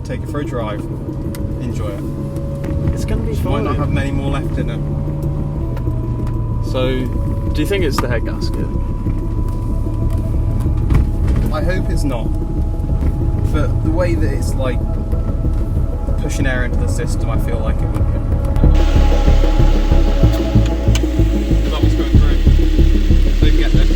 take it for a drive, enjoy it. It's going to be fun. Might not have many more left in it. So, do you think it's the head gasket? I hope it's not. But the way that it's like pushing air into the system, I feel like it would be. That was going through. They get this.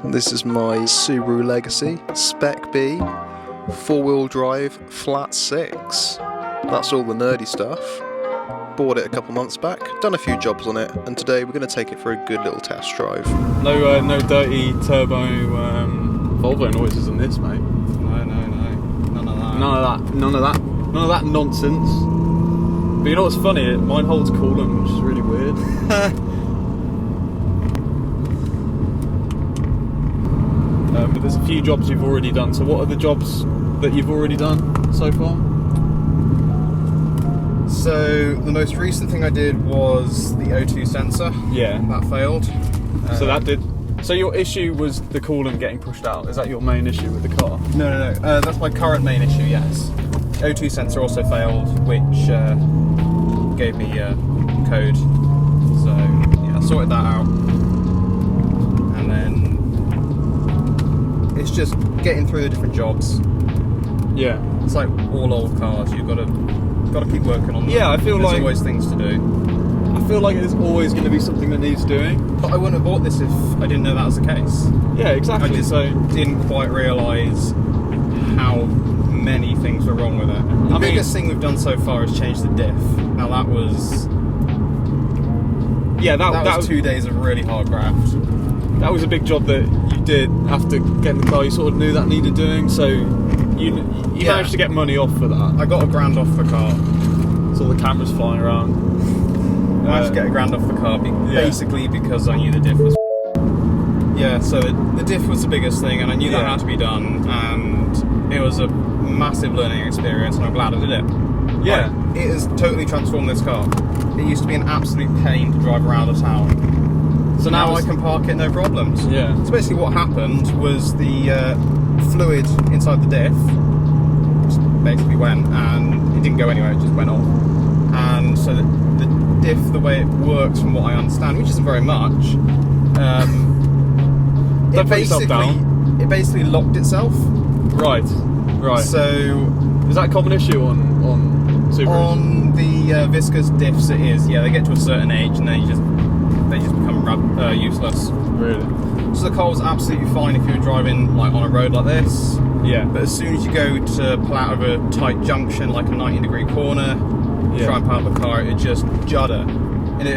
This is my Subaru Legacy Spec B 4-wheel drive flat 6. That's all the nerdy stuff. Bought it a couple months back, done a few jobs on it, and today we're going to take it for a good little test drive. No dirty turbo Volvo noises in this, mate. No. None of that. None of that nonsense. But you know what's funny? Mine holds coolant, which is really weird. But there's a few jobs you've already done. So what are the jobs that you've already done so far? So the most recent thing I did was the O2 sensor. Yeah. That failed. So that did. So your issue was the coolant getting pushed out. Is that your main issue with the car? No. That's my current main issue. Yes. O2 sensor also failed, which gave me code. So yeah, I sorted that out, and then it's just getting through the different jobs. Yeah. It's like all old cars. You've got to keep working on them. Yeah, I feel There's like always things to do. I feel like there's always going to be something that needs doing. But I wouldn't have bought this if I didn't know that was the case. Yeah, exactly. I just didn't quite realise how many things were wrong with it. The biggest thing we've done so far is change the diff. Now that was that was 2 days of really hard graft. That was a big job that you did after getting the car. You sort of knew that needed doing, so you managed to get money off for that. I got $1,000 off the car. So the cameras flying around. I managed to get $1,000 off the car basically because I knew the diff was. Yeah, so the diff was the biggest thing, and I knew that had to be done, and it was a massive learning experience, and I'm glad I did it. Yeah, like, it has totally transformed this car. It used to be an absolute pain to drive around the town. So now I can park it no problems. Yeah. So basically what happened was the fluid inside the diff just basically went, and it didn't go anywhere, it just went off. And so the diff, the way it works from what I understand, which isn't very much, it basically locked itself. Right. So is that a common issue on Subarus? On the viscous diffs it is, yeah, they get to a certain age and they just become useless. Really? So the car was absolutely fine if you were driving like on a road like this. Yeah. But as soon as you go to pull out of a tight junction, like a 90-degree corner, try and park the car, it would just judder. And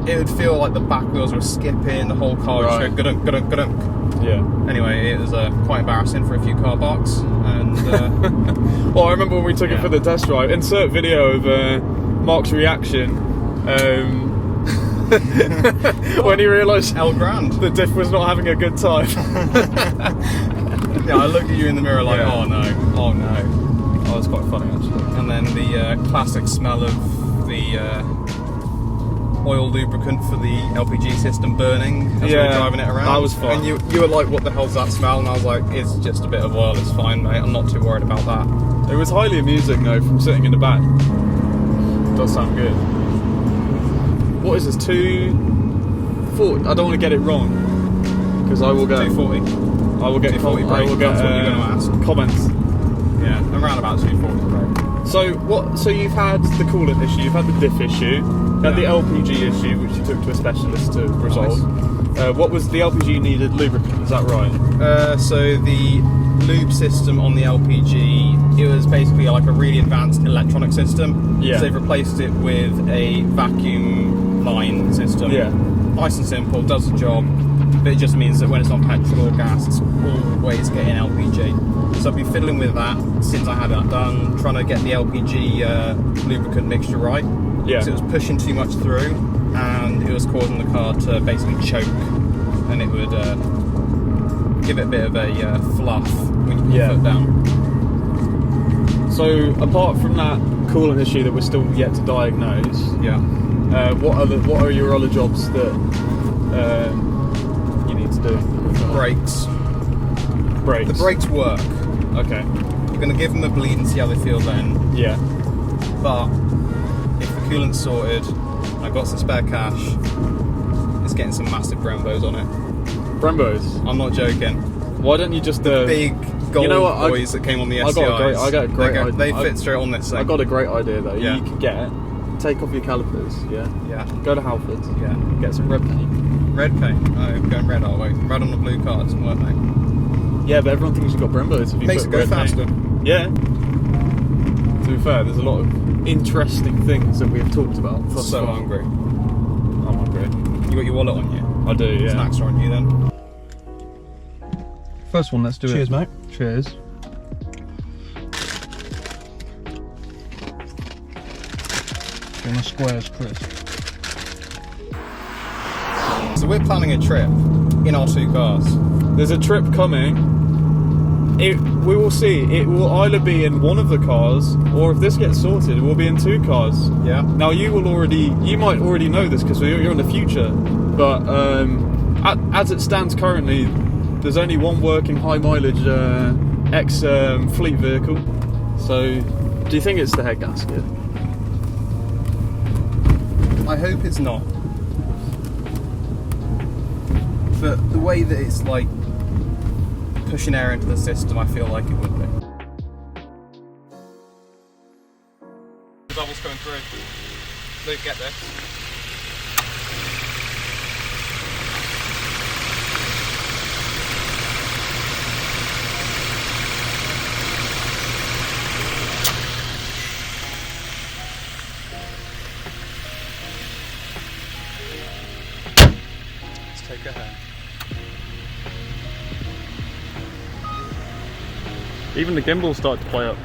it would feel like the back wheels were skipping, the whole car would just go gudunk, gudunk, gudunk. Yeah. Anyway, it was quite embarrassing for a few car parks. And well, I remember when we took it for the test drive. Insert video of Mark's reaction when he realised El Grand the diff was not having a good time. Yeah, I looked at you in the mirror like, oh no. Oh, that was quite funny actually. And then the classic smell of the oil lubricant for the LPG system burning as we were driving it around. That was fun. And you were like, what the hell's that smell? And I was like, it's just a bit of oil, it's fine, mate. I'm not too worried about that. It was highly amusing though, from sitting in the back. It does sound good. What is this, 240? I don't want to get it wrong, because I will get 240. I will get 240 brake. I will get That's what you're going to ask. Comments. Yeah, around about 240 brake. So you've had the coolant issue, you've had the diff issue, you had the LPG issue, which you took to a specialist to resolve. Nice. What was the LPG needed lubricant? Is that right? So the lube system on the LPG, it was basically like a really advanced electronic system. Yeah. So they've replaced it with a vacuum line system. Yeah. Nice and simple, does the job, but it just means that when it's on petrol or gas, it's always getting LPG. So I've been fiddling with that since I had that done, trying to get the LPG lubricant mixture right. Yeah. So it was pushing too much through, and it was causing the car to basically choke, and it would give it a bit of a fluff when you put your foot down. So apart from that coolant issue that we're still yet to diagnose, Yeah. what are your other jobs that you need to do? Brakes. Brakes. The brakes work. Okay. You're going to give them a bleed and see how they feel then. Yeah. But if the coolant's sorted, and I've got some spare cash, it's getting some massive Brembos on it. Brembos. I'm not joking. Why don't you just Big gold you know what, boys that came on the I SCIs. got a great idea. They fit straight on this thing. I got a great idea though. Yeah. You could take off your calipers. Yeah. Yeah. Go to Halfords. Yeah. Get some red paint. Red paint. Oh, we're going red, are we? Red on the blue car doesn't work, mate. Yeah, but everyone thinks you've got Brembos if you Makes put it go red faster. paint. Yeah. To be fair, there's a lot of interesting things that we have talked about. So hungry. I'm hungry. You got your wallet on you? I do, yeah. Snacks are on you then. First one, let's do Cheers, it. mate. Cheers. On the squares, Chris. So we're planning a trip in our two cars. There's a trip coming. We will see. It will either be in one of the cars, or if this gets sorted, it will be in two cars. Yeah. Now you might already know this because you're in the future, but as it stands currently, there's only one working high mileage fleet vehicle. So, do you think it's the head gasket? I hope it's not. But the way that it's like pushing air into the system, I feel like it would be. The bubble's coming through. Luke, get this. Let's take her home. Even the gimbal started to play up.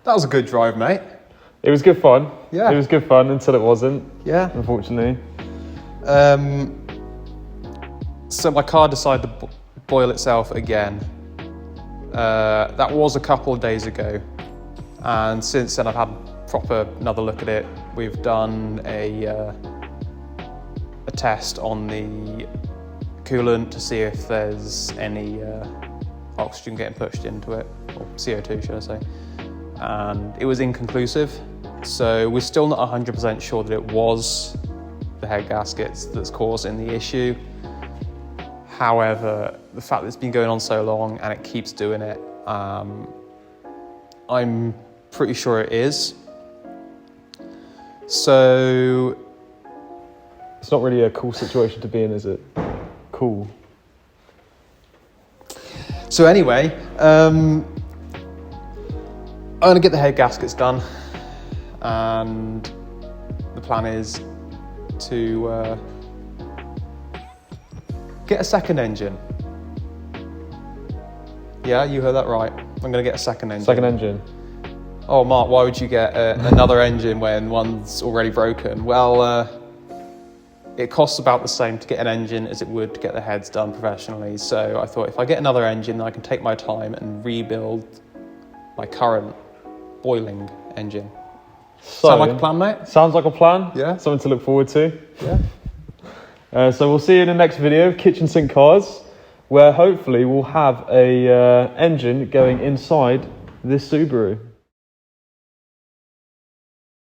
That was a good drive, mate. It was good fun. Yeah. It was good fun until it wasn't, Yeah. unfortunately. So my car decided to boil itself again. That was a couple of days ago. And since then I've had another look at it. We've done a test on the coolant to see if there's any oxygen getting pushed into it, or CO2 should I say. And it was inconclusive. So we're still not 100% sure that it was the head gaskets that's causing the issue. However, the fact that it's been going on so long and it keeps doing it, I'm pretty sure it is. So It's not really a cool situation to be in, is it? Cool. So anyway, I'm gonna get the head gaskets done, and the plan is to get a second engine. Yeah, you heard that right. I'm gonna get a second engine. Second engine. Oh, Mark, why would you get another engine when one's already broken? Well, it costs about the same to get an engine as it would to get the heads done professionally. So I thought if I get another engine, then I can take my time and rebuild my current boiling engine. Sound like a plan, mate? Sounds like a plan. Yeah. Something to look forward to. Yeah. So we'll see you in the next video of Kitchen Sink Cars, where hopefully we'll have a engine going inside this Subaru.